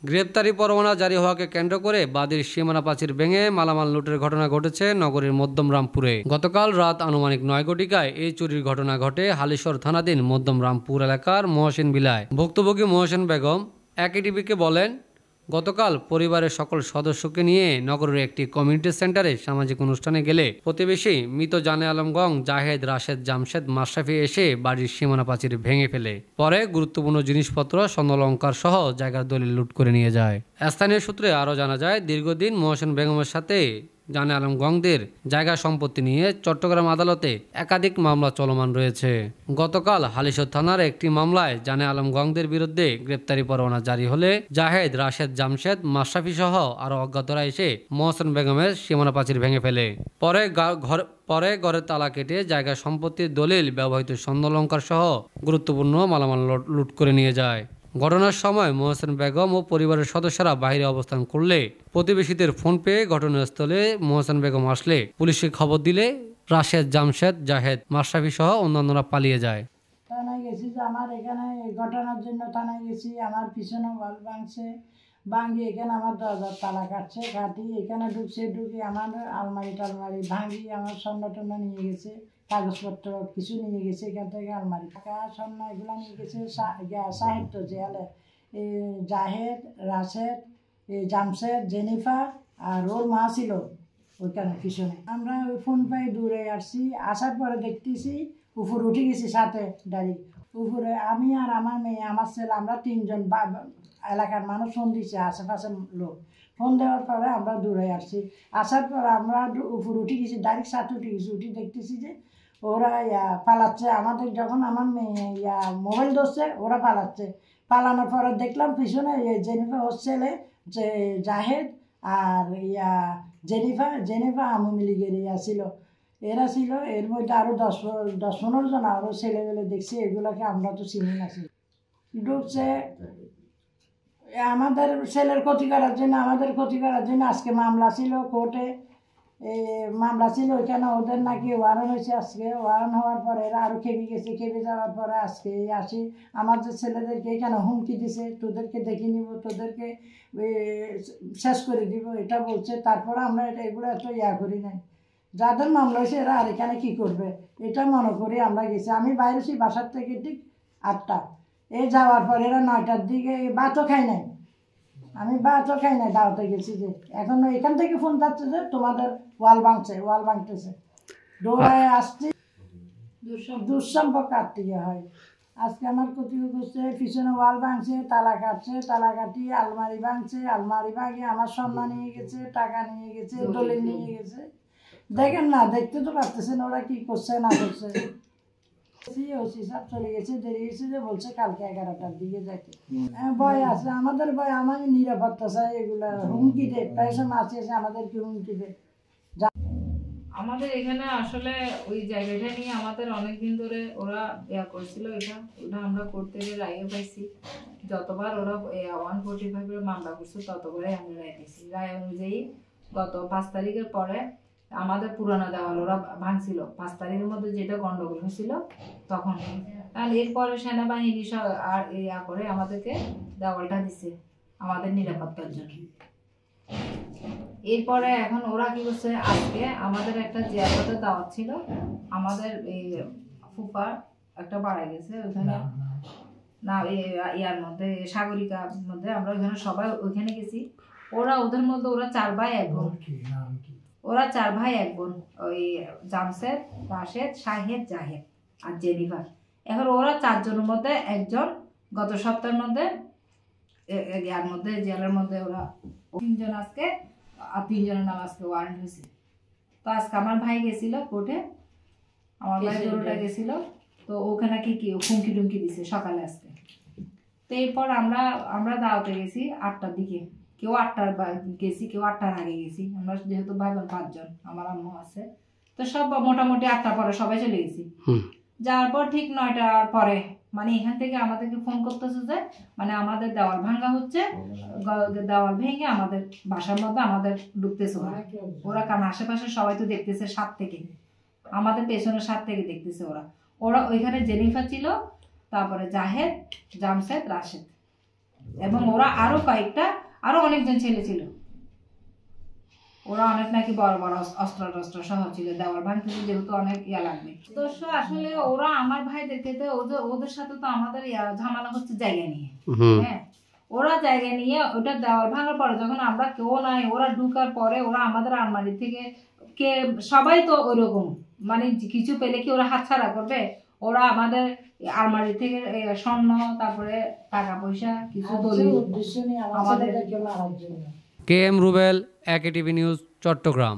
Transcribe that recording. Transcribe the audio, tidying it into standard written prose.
গ্রেপ্তারি পরোয়ানা জারি হওয়াকে কেন্দ্র করে বাদীর সীমানা প্রাচীর ভেঙে মালামাল লুটের ঘটনা ঘটেছে নগরীর মধ্যমরামপুরে। গতকাল রাত আনুমানিক 9 ঘটিকায় এই চুরির ঘটনা ঘটে হালিশহর থানাধীন মধ্যমরামপুর এলাকার মহসিন বিলায়। ভুক্তভোগী মহসিন বেগম একেটিভিকে বলেন, গতকাল পরিবারের সকল সদস্যকে নিয়ে নগরের একটি কমিউনিটি সেন্টারে সামাজিক অনুষ্ঠানে গেলে প্রতিবেশী মৃত জানে আলম গং, জাহেদ, রাশেদ, জামশেদ, মাশরাফি এসে বাড়ির সীমানা প্রাচীর ভেঙে ফেলে। পরে গুরুত্বপূর্ণ জিনিসপত্র, স্বর্ণালংকার সহ জায়গার দলিল লুট করে নিয়ে যায়। স্থানীয় সূত্রে আরও জানা যায়, দীর্ঘদিন মহসিন বেগমের সাথে জানে আলম গংদের জায়গা সম্পত্তি নিয়ে চট্টগ্রাম আদালতে একাধিক মামলা চলমান রয়েছে। গতকাল হালিশহর থানার একটি মামলায় জানে আলম গংদের বিরুদ্ধে গ্রেপ্তারি পরোয়ানা জারি হলে জাহেদ, রাশেদ, জামশেদ, মাশরাফি সহ আরও অজ্ঞাতরা এসে মহসিন বেগমের সীমানা প্রাচীর ভেঙে ফেলে। পরে ঘরের তালা কেটে জায়গা সম্পত্তির দলিল, ব্যবহৃত স্বর্ণালংকার সহ গুরুত্বপূর্ণ মালামাল লুট করে নিয়ে যায়। ঘটনার সময় মহসিন বেগম ও পরিবারের সদস্যরা বাইরে অবস্থান করলে প্রতিবেশীদের ফোন পেয়ে ঘটনাস্থলে মহসিন বেগম আসলে পুলিশে খবর দিলে রাশেদ, জামশেদ, জাহেদ, মাশরাফি সহ অন্যান্যরা পালিয়ে যায়। থানায় গেছি যে আমার এখানে এই ঘটনার জন্য থানায় গেছি, আমার পিছনে ওয়াল ভাঙি এখানে আমার দরজার তালা কাটছে, কাটি এখানে ঢুকে আমার আলমারি টালমারি ভাঙি, আমার স্বর্ণ টর্ণ নিয়ে গেছে, কাগজপত্র কিছু নিয়ে গেছে, এখান থেকে আলমারি টাকা স্বর্ণ এগুলো নিয়ে গেছে। সাহিত্য জেলে জাহেদ, রাশেদ, জামশেদ, জেনিফার আর ওর মা ছিল ওইখানে পিছনে। আমরা ওই ফোন পাই দূরে আসছি, আসার পরে দেখতেছি উপরে উঠে গেছি, সাথে দাঁড়ি উপরে আমি আর আমার মেয়ে, আমার ছেলে, আমরা তিনজন এলাকার মানুষ ফোন দিচ্ছে, আশেপাশের লোক ফোন দেওয়ার পরে আমরা দূরে আসছি। আসার পর আমরা উপরে উঠে গেছি, ডাইরেক্ট সাথে উঠে গেছি, উঠে দেখতেছি যে ওরা পালাচ্ছে। আমাদের যখন আমার মেয়ে মোবাইল ধরছে, ওরা পালাচ্ছে। পালানোর পরে দেখলাম পিছনে জেনিফা ওর ছেলে যে জাহেদ আর জেনিফা আওয়ামী লীগের ছিল, এরা ছিল। এর মধ্যে আরও 10-15 জন আরও ছেলেমেলে দেখছি, এগুলোকে আমরা তো চিনি না। ঢুকছে আমাদের ছেলের ক্ষতি করার জন্য, আজকে মামলা ছিল কোর্টে, মামলা ছিল ওইখানে, ওদের নাকি ওয়ারেন্ট হয়েছে। আজকে ওয়ারেন্ট হওয়ার পরে এরা আরও খেপে যাওয়ার পরে আজকে আসি আমাদের ছেলেদেরকে এখানে হুমকি দিছে, তোদেরকে দেখে নিব, তোদেরকে শেষ করে দিব, এটা বলছে। তারপরে আমরা এগুলো এত করি নাই, যাদের মামলা হয়েছে এরা আর এখানে কী করবে এটা মনে করি আমরা গেছি। আমি বাইরেছি বাসার থেকে ঠিক 8টা, যাওয়ার পর এরা 9টার দিকে ভাতও খাই নাই, আমি ভাতও খাই নাই, দাওয়াতে গেছি। যে এখন এখান থেকে ফোন যাচ্ছে যে তোমাদের ওয়াল ভাঙতেছে, দৌড়ায় আসছি, দুঃসম্পর্ক আত্মীয় হয়। আজকে আমার ক্ষতি করছে, পিছনে ওয়াল ভাঙছে, তালা কাটি আলমারি ভাঙছে, আলমারি ভাঙে আমার স্বর্ণ নিয়ে গেছে, টাকা নিয়ে গেছে, দলিল নিয়ে গেছে। দেখেন না, দেখতে তো পারতেছেন ওরা কি করছে না করছে। চলে গেছে, দেরি গেছে যে বলছে কালকে 11টার দিকে যাইতে। ভয় আছে, আমাদের ভয়, আমার নিরাপত্তা চাই। এগুলা হুমকি দেয়, প্রায় সময় আছে আমাদেরকে হুমকি দেয়। আমাদের এখানে আসলে ওই জায়গাটা নিয়ে আমাদের অনেকদিন ধরে ওরা করছিল, ওটা আমরা করতে গিয়ে রায় পাইছি। যতবার ওরা 145 মামলা করছে ততবারই আমরা রায় পাইছি। রায় অনুযায়ী গত 5 তারিখের পরে আমাদের পুরানো দেওয়াল ওরা ভাঙছিল। 5 তারিখের মধ্যে যেটা গন্ডগোল হয়েছিল তখন, কারণ এরপরে সেনাবাহিনী আর করে আমাদেরকে দেওয়ালটা দিছে আমাদের নিরাপত্তার জন্য। এরপরে এখন ওরা কি করছে, আজকে আমাদের একটা জিয়ারতের দাওয়াত ছিল, আমাদের এই ফুফার একটা বাড়া গেছে ওইখানে, না ইয়ার মধ্যে সাগরিকার মধ্যে, আমরা ওইখানে সবাই ওইখানে গেছি। ওদের মধ্যে ওরা 4 ভাই 1 বোন, ওই জামশেদ, রাশেদ, শাহেদ, জাহেদ আর জেনিফার। এখন ওরা 4 জনের মধ্যে একজন গত সপ্তাহের মধ্যে জেলের মধ্যে, ওরা 3 জন আজকে, আর 3 জনের নাম আজকে ওয়ারেন্ট হয়েছে। তো আজকে আমার ভাই গেছিল কোর্টে, আমার ভাই জোরটা গেছিল, তো ওখানে কি হুমকি টুমকি দিছে সকালে আজকে। তো এরপর আমরা দাওয়াতে গেছি 8টার দিকে, কেউ 8টার গেছি, কেউ 8টার আগে গেছি। আমরা যেহেতু ভাই বোন 5 জন, আমার আম্মু আছে, তো সব মোটামুটি 8টার পরে সবাই চলে গেছি। যাওয়ার পর ঠিক 9টার পরে মানে এখান থেকে আমাদেরকে ফোন করতেছে যে মানে আমাদের দেওয়াল ভাঙা হচ্ছে, দেওয়াল ভেঙে আমাদের বাসার মধ্যে আমাদের ঢুকতেছে ওরা। কারণ আশেপাশে সবাই তো দেখতেছে, 7 থেকে আমাদের পেছনের 7 থেকে দেখতেছে ওরা। ওইখানে জেনিফা ছিল, তারপরে জাহেদ, জামশেদ, রাশেদ, এবং ওরা আরো কয়েকটা আরো অনেকজন ছেলে ছিল, ওরা অনেক নাকি বড় বড় অস্ত্র টস্ত্র সহ ছিল, দেওয়াল ভাঙতে যেহেতু অনেক ইয়া লাগবে। তো আসলে ওরা আমার ভাইদেরকে তো ওদের সাথে তো আমাদের ঝামেলা হচ্ছে জায়গা নিয়ে। হ্যাঁ, ওরা জায়গা নিয়ে ওটা দেওয়াল ভাঙার পরে যখন আমরা কেউ নাই, ওরা ঢুকার পরে ওরা আমাদের আলমারি থেকে সবাই তো ওইরকম মানে কিছু পেলে কি ওরা হাতছাড়া করবে? ওরা আমাদের আলমারি থেকে স্বর্ণ, তারপরে টাকা পয়সা কিছু দলিল উদ্দেশ্য নিয়ে আমাদের KM Rubel, AKTV news, Chittagong.